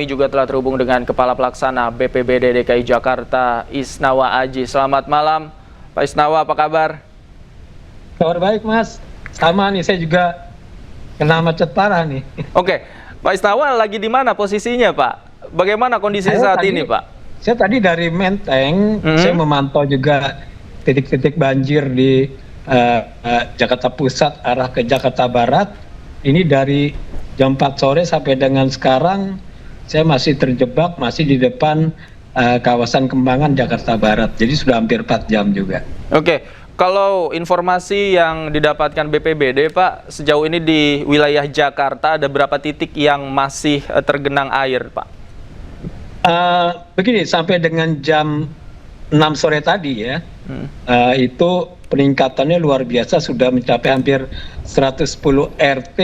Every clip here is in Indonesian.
kami juga telah terhubung dengan Kepala Pelaksana BPBD DKI Jakarta, Isnawa Aji. Selamat malam, Pak Isnawa, apa kabar? Kabar baik, Mas. Sama nih, saya juga kena macet parah nih. Oke, Pak Isnawa lagi di mana posisinya, Pak? Bagaimana kondisi saat ini, Pak? Saya tadi dari Menteng, saya memantau juga titik-titik banjir di Jakarta Pusat arah ke Jakarta Barat. Ini dari jam 4 sore sampai dengan sekarang saya masih terjebak, masih di depan kawasan Kembangan Jakarta Barat. Jadi sudah hampir 4 jam juga. Oke, kalau informasi yang didapatkan BPBD, Pak, sejauh ini di wilayah Jakarta ada berapa titik yang masih tergenang air, Pak? Begini, sampai dengan jam 6 sore tadi ya, itu peningkatannya luar biasa, sudah mencapai hampir 110 RT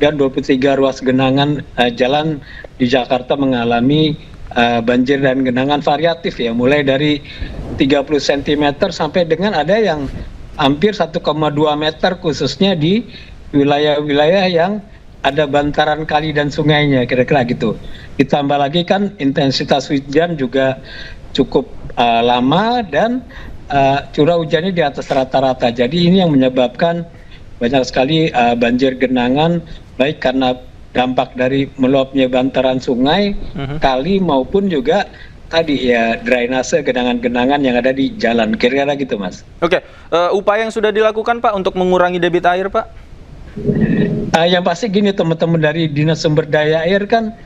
dan 23 ruas genangan jalan di Jakarta mengalami banjir dan genangan variatif ya, mulai dari 30 cm sampai dengan ada yang hampir 1,2 meter khususnya di wilayah-wilayah yang ada bantaran kali dan sungainya, kira-kira gitu. Ditambah lagi kan intensitas hujan juga cukup lama dan curah hujannya di atas rata-rata. Jadi ini yang menyebabkan banyak sekali banjir genangan, baik karena dampak dari meluapnya bantaran sungai, kali maupun juga tadi ya drainase genangan-genangan yang ada di jalan, kira-kira gitu, Mas. Oke, upaya yang sudah dilakukan, Pak, untuk mengurangi debit air, Pak? Yang pasti gini, teman-teman dari Dinas Sumber Daya Air kan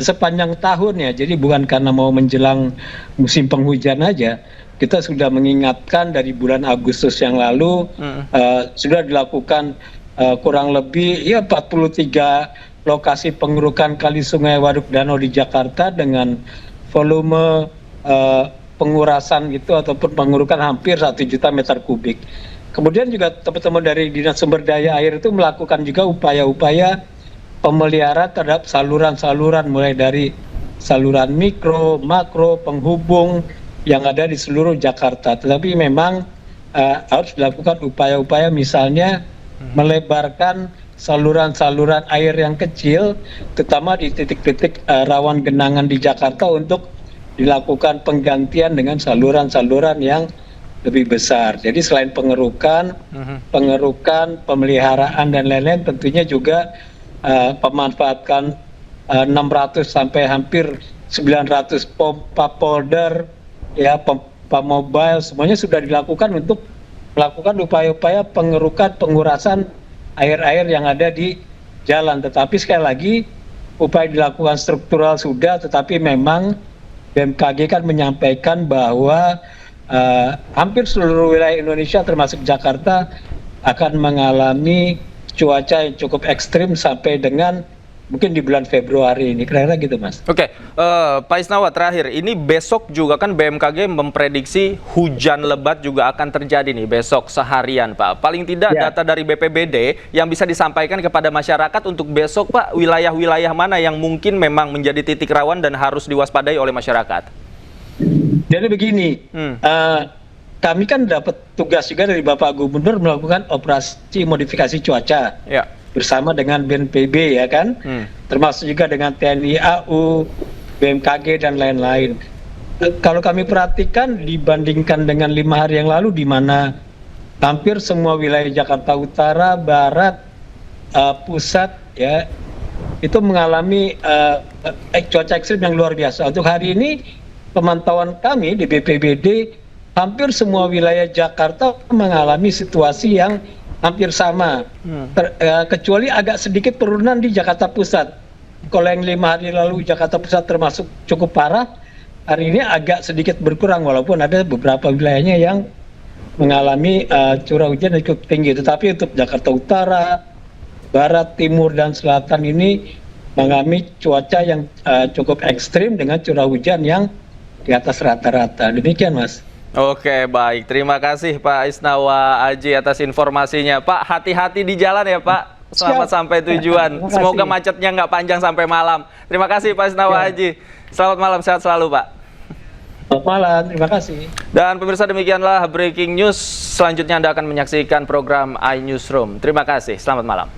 sepanjang tahun ya, jadi bukan karena mau menjelang musim penghujan aja, kita sudah mengingatkan dari bulan Agustus yang lalu, sudah dilakukan kurang lebih ya 43 lokasi pengerukan kali sungai waduk danau di Jakarta dengan volume pengurasan gitu ataupun pengerukan hampir 1 juta meter kubik. Kemudian juga teman-teman dari Dinas Sumber Daya Air itu melakukan juga upaya-upaya pemeliharaan terhadap saluran-saluran, mulai dari saluran mikro, makro, penghubung yang ada di seluruh Jakarta. Tetapi memang harus dilakukan upaya-upaya, misalnya melebarkan saluran-saluran air yang kecil, terutama di titik-titik rawan genangan di Jakarta, untuk dilakukan penggantian dengan saluran-saluran yang lebih besar. Jadi selain pengerukan, pemeliharaan dan lain-lain, tentunya juga pemanfaatkan 600 sampai hampir 900 pompa polder, ya, pompa mobile, semuanya sudah dilakukan untuk melakukan upaya-upaya pengerukan, pengurasan air-air yang ada di jalan. Tetapi sekali lagi, upaya dilakukan struktural sudah, tetapi memang BMKG kan menyampaikan bahwa hampir seluruh wilayah Indonesia termasuk Jakarta akan mengalami cuaca yang cukup ekstrim sampai dengan mungkin di bulan Februari ini, kira-kira gitu, Mas. Oke, Pak Isnawa, terakhir, ini besok juga kan BMKG memprediksi hujan lebat juga akan terjadi nih besok seharian, Pak. Paling tidak data dari BPBD yang bisa disampaikan kepada masyarakat untuk besok, Pak, wilayah-wilayah mana yang mungkin memang menjadi titik rawan dan harus diwaspadai oleh masyarakat? Jadi begini, kami kan dapat tugas juga dari Bapak Gubernur melakukan operasi modifikasi cuaca bersama dengan BNPB, ya kan, termasuk juga dengan TNI AU, BMKG dan lain-lain. Kalau kami perhatikan dibandingkan dengan 5 hari yang lalu, di mana hampir semua wilayah Jakarta Utara, Barat, Pusat, ya, itu mengalami cuaca ekstrim yang luar biasa. Untuk hari ini, pemantauan kami di BPBD, hampir semua wilayah Jakarta mengalami situasi yang hampir sama, kecuali agak sedikit penurunan di Jakarta Pusat. Kalau yang 5 hari lalu Jakarta Pusat termasuk cukup parah, hari ini agak sedikit berkurang, walaupun ada beberapa wilayahnya yang mengalami curah hujan yang cukup tinggi. Tetapi untuk Jakarta Utara, Barat, Timur, dan Selatan ini mengalami cuaca yang cukup ekstrim dengan curah hujan yang di atas rata-rata. Demikian, Mas. Oke, baik. Terima kasih Pak Isnawa Aji atas informasinya. Pak, hati-hati di jalan ya, Pak. Selamat sampai tujuan. Semoga macetnya nggak panjang sampai malam. Terima kasih Pak Isnawa Aji. Selamat malam, sehat selalu, Pak. Selamat malam, terima kasih. Dan pemirsa, demikianlah breaking news. Selanjutnya Anda akan menyaksikan program iNewsroom. Terima kasih, selamat malam.